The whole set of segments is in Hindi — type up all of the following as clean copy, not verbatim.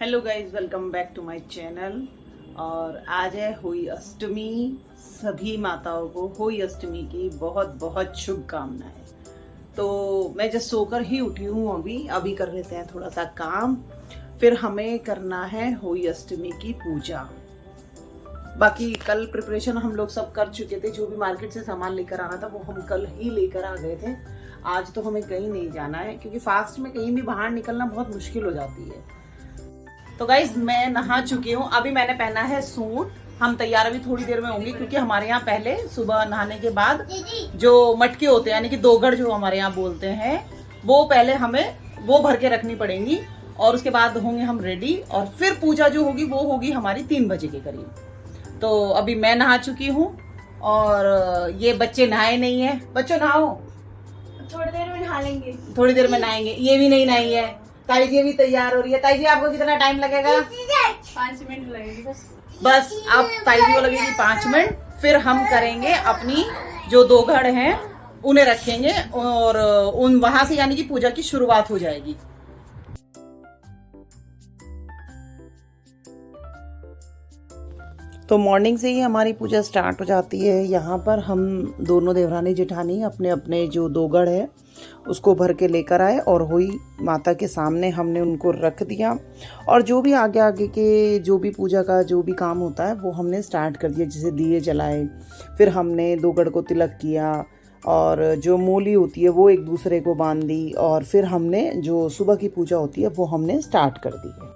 Hello guys, welcome back to my channel. और आज है होली अष्टमी। सभी माताओं को होली अष्टमी की बहुत बहुत शुभकामनाएं। तो मैं जस्ट सोकर ही उठी हूँ। अभी कर लेते हैं थोड़ा सा काम, फिर हमें करना है होली अष्टमी की पूजा। बाकी कल प्रिपरेशन हम लोग सब कर चुके थे। जो भी मार्केट से सामान लेकर आना था वो हम कल ही लेकर आ गए थे। आज तो हमें कहीं नहीं जाना है क्योंकि फास्ट में कहीं भी बाहर निकलना बहुत मुश्किल हो जाती है। तो गाइज मैं नहा चुकी हूँ। अभी मैंने पहना है सूट। हम तैयार अभी थोड़ी देर में होंगे क्योंकि हमारे यहाँ पहले सुबह नहाने के बाद जो मटके होते हैं यानी कि दोगड़ जो हमारे यहाँ बोलते हैं, वो पहले हमें वो भर के रखनी पड़ेंगी और उसके बाद होंगे हम रेडी। और फिर पूजा जो होगी वो होगी हमारी 3 बजे के करीब। तो अभी मैं नहा चुकी हूँ और ये बच्चे नहाए नहीं है। बच्चों नहाओ, थोड़ी देर में नहा लेंगे। थोड़ी देर में नहाएंगे। ये भी नहीं नहाई है। ताई जी भी तैयार हो रही है। ताई जी आपको कितना टाइम लगेगा? 5 मिनट लगेंगे बस अब ताई जी को लगेगी 5 मिनट। फिर हम करेंगे अपनी जो दोघड़ हैं उन्हें रखेंगे और उन वहां से यानी कि पूजा की शुरुआत हो जाएगी। तो मॉर्निंग से ही हमारी पूजा स्टार्ट हो जाती है। यहाँ पर हम दोनों देवरानी जेठानी अपने अपने जो दोगड़ है उसको भर के लेकर आए और हुई माता के सामने हमने उनको रख दिया। और जो भी आगे आगे के जो भी पूजा का जो भी काम होता है वो हमने स्टार्ट कर दिया। जैसे दिए जलाए, फिर हमने दोगड़ को तिलक किया और जो मूली होती है वो एक दूसरे को बांध दी और फिर हमने जो सुबह की पूजा होती है वो हमने स्टार्ट कर दी है।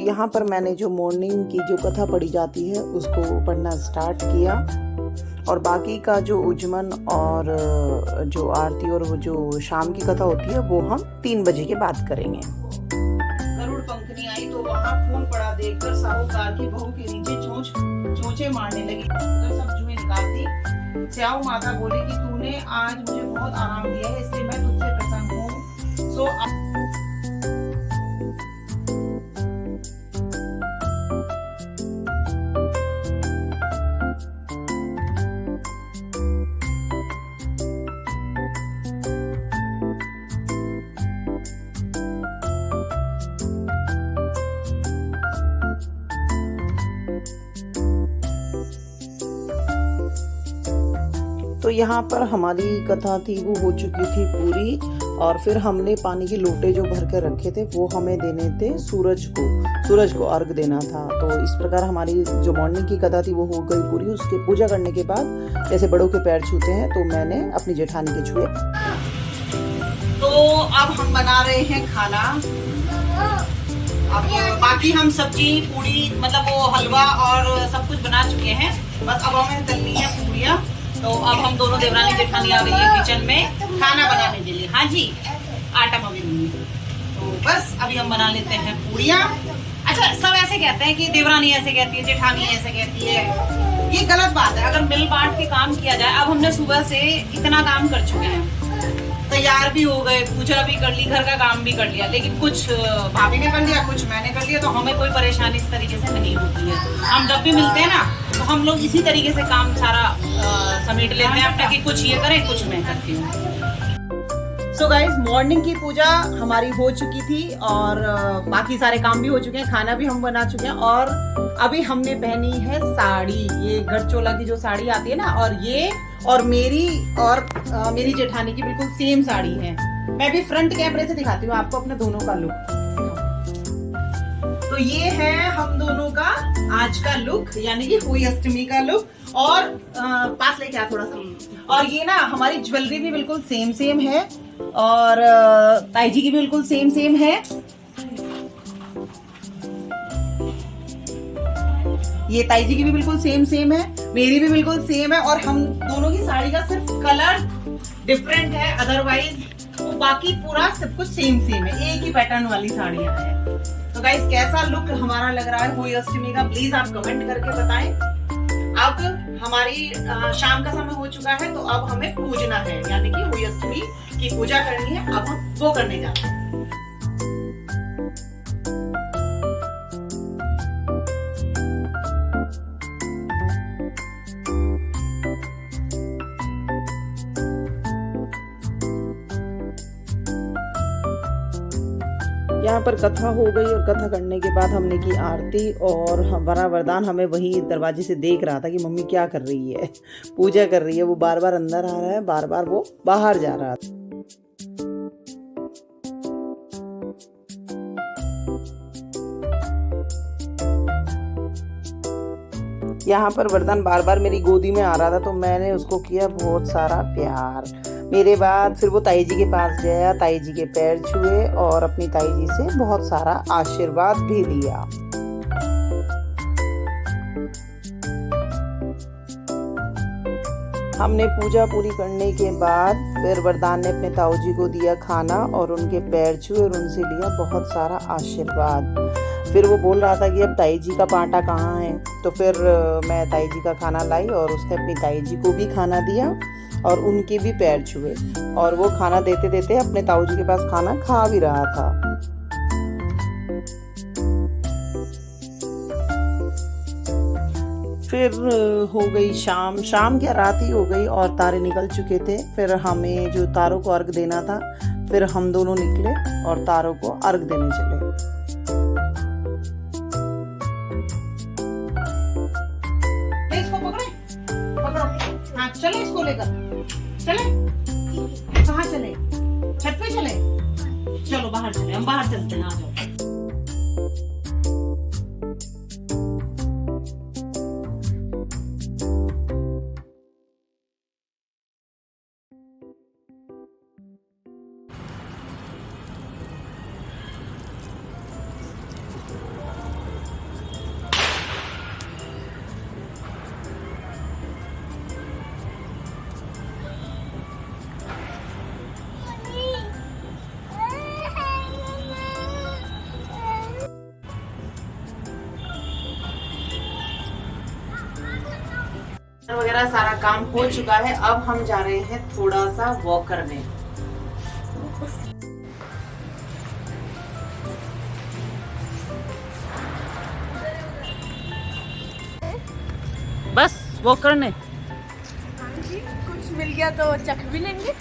यहाँ पर मैंने जो मॉर्निंग की जो कथा पढ़ी जाती है उसको पढ़ना स्टार्ट किया, और बाकी का जो उज्जमन और जो आरती और वो जो शाम की कथा होती है वो हम 3 बजे के बाद करेंगे। गरुड़ पंखनी आई तो वहाँ खून पड़ा देखकर साहूकार की बहू के नीचे चोंचे मारने लगी, तो सब जुएं निकालती। स्याऊ माता बोली कि तूने आज मुझे बहुत आराम दिया है, इसलिए मैं तुझसे प्रसन्न हूँ। सो तो यहाँ पर हमारी कथा थी वो हो चुकी थी पूरी, और फिर हमने पानी के लोटे जो भर कर रखे थे वो हमें देने थे सूरज को अर्घ देना था। तो इस प्रकार हमारी जो मॉर्निंग की कथा थी वो हो गई पूरी। उसके पूजा करने के बाद जैसे बड़ों के पैर छूते हैं तो मैंने अपनी जेठानी के छुए। तो अब हम बना रहे हैं खाना। अब बाकी हम सब्जी पूड़ी मतलब वो हलवा और सब कुछ बना चुके हैं, बस अब हमें तलनी है पूड़ियाँ। तो अब हम दोनों देवरानी जेठानी आ गई है किचन में खाना बनाने के लिए। हाँ जी, आटा मम्मी दूंगी। तो बस अभी हम बना लेते हैं पूड़ियाँ। अच्छा, सब ऐसे कहते हैं कि देवरानी ऐसे कहती है, जेठानी ऐसे कहती है, ये गलत बात है। अगर मिल बांट के काम किया जाए, अब हमने सुबह से इतना काम कर चुके हैं, तैयार भी हो गए, पूजा भी कर ली, घर का काम भी कर लिया, लेकिन कुछ भाभी ने कर लिया, कुछ मैंने कर लिया, तो हमें कोई परेशानी इस तरीके से नहीं होती है। हम जब भी मिलते हैं ना तो हम लोग इसी तरीके से काम सारा समेट लेते हैं अपना, कि कुछ ये करें कुछ मैं करती हूँ। सो गाइज, मॉर्निंग की पूजा हमारी हो चुकी थी और बाकी सारे काम भी हो चुके हैं, खाना भी हम बना चुके हैं, और अभी हमने पहनी है साड़ी, ये गढ़चोला की जो साड़ी आती है ना, और ये और मेरी जेठानी की बिल्कुल सेम साड़ी है। मैं भी फ्रंट कैमरे से दिखाती हूँ आपको अपने दोनों का लुक। तो ये है हम दोनों का आज का लुक, यानी कि हुई अष्टमी का लुक। और पास लेके आ थोड़ा सा। और ये ना हमारी ज्वेलरी भी बिल्कुल सेम है, और ताई जी की भी बिल्कुल सेम है। ये ताई जी की भी बिल्कुल सेम है, मेरी भी बिल्कुल सेम है, और हम दोनों की साड़ी का सिर्फ कलर डिफरेंट है, अदरवाइज तो बाकी पूरा सब कुछ सेम है, एक ही पैटर्न वाली साड़ियां हैं। तो गाइस, कैसा लुक हमारा लग रहा है हुई अष्टमी का, प्लीज आप कमेंट करके बताएं। अब हमारी शाम का समय हो चुका है, तो अब हमें पूजना है, यानी कि हुई अष्टमी की पूजा करनी है। अब हम वो करने जाते हैं। यहाँ पर कथा हो गई, और कथा करने के बाद हमने की आरती, और हमारा वरदान हमें वही दरवाजे से देख रहा था कि मम्मी क्या कर रही है, पूजा कर रही है। वो बार बार अंदर आ रहा है, बार बार वो बाहर जा रहा था। यहाँ पर वरदान बार बार मेरी गोदी में आ रहा था, तो मैंने उसको किया बहुत सारा प्यार। मेरे बाद फिर वो ताई जी के पास गया, ताई जी के पैर छुए और अपनी ताई जी से बहुत सारा आशीर्वाद भी लिया। हमने पूजा पूरी करने के बाद फिर वरदान ने अपने ताऊ जी को दिया खाना और उनके पैर छुए और उनसे लिया बहुत सारा आशीर्वाद। फिर वो बोल रहा था कि अब ताई जी का पांटा कहाँ है, तो फिर मैं ताई जी का खाना लाई और उसने अपनी ताई जी को भी खाना दिया और उनके भी पैर छुए, और वो खाना देते देते अपने ताऊ जी के पास खाना खा भी रहा था। फिर हो गई शाम क्या रात ही हो गई और तारे निकल चुके थे। फिर हमें जो तारों को अर्घ देना था, फिर हम दोनों निकले और तारों को अर्घ देने चले। इसको पकड़ो, हाँ चले, इसको लेकर चले। कहाँ चले? छत पे चले? चलो बाहर चले, हम बाहर चलते हैं, आ जाओ। वगैरह सारा काम हो चुका है। अब हम जा रहे हैं थोड़ा सा वॉक करने। बस वॉक करने। हाँ जी, कुछ मिल गया तो चख भी लेंगे।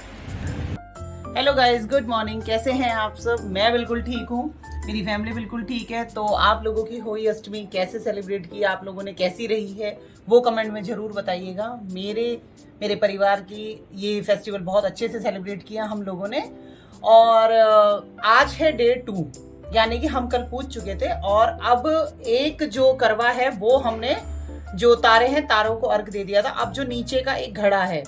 Hello guys, good morning. कैसे हैं आप सब? मैं बिल्कुल ठीक हूँ, मेरी फैमिली बिल्कुल ठीक है। तो आप लोगों की होली अष्टमी कैसे सेलिब्रेट की, आप लोगों ने कैसी रही है, वो कमेंट में ज़रूर बताइएगा। मेरे परिवार की ये फेस्टिवल बहुत अच्छे से सेलिब्रेट किया हम लोगों ने। और आज है डे 2, यानी कि हम कल पूछ चुके थे। और अब एक जो करवा है वो हमने, जो तारे हैं तारों को अर्घ दे दिया था। अब जो नीचे का एक घड़ा है,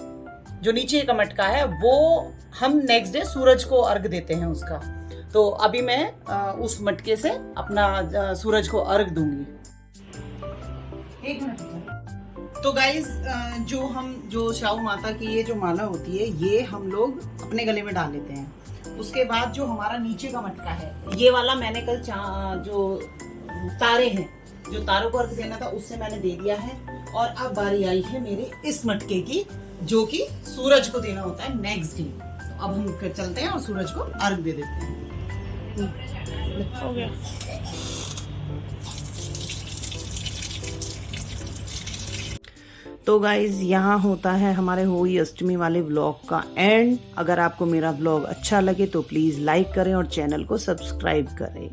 जो नीचे का मटका है, वो हम नेक्स्ट डे सूरज को अर्घ देते हैं उसका। तो अभी मैं उस मटके से अपना सूरज को अर्घ दूंगी। एक मिनट। तो गाइज, जो शाहू माता की ये जो माला होती है, ये हम लोग अपने गले में डाल लेते हैं। उसके बाद जो हमारा नीचे का मटका है, ये वाला मैंने कल जो तारे हैं, जो तारों को अर्घ देना था, उससे मैंने दे दिया है। और अब बारी आई है मेरे इस मटके की, जो कि सूरज को देना होता है नेक्स्ट डे। तो अब हम चलते हैं और सूरज को अर्घ दे देते हैं। हो गया। तो गाइज, यहाँ होता है हमारे होली अष्टमी वाले व्लॉग का एंड। अगर आपको मेरा व्लॉग अच्छा लगे तो प्लीज लाइक करें और चैनल को सब्सक्राइब करें।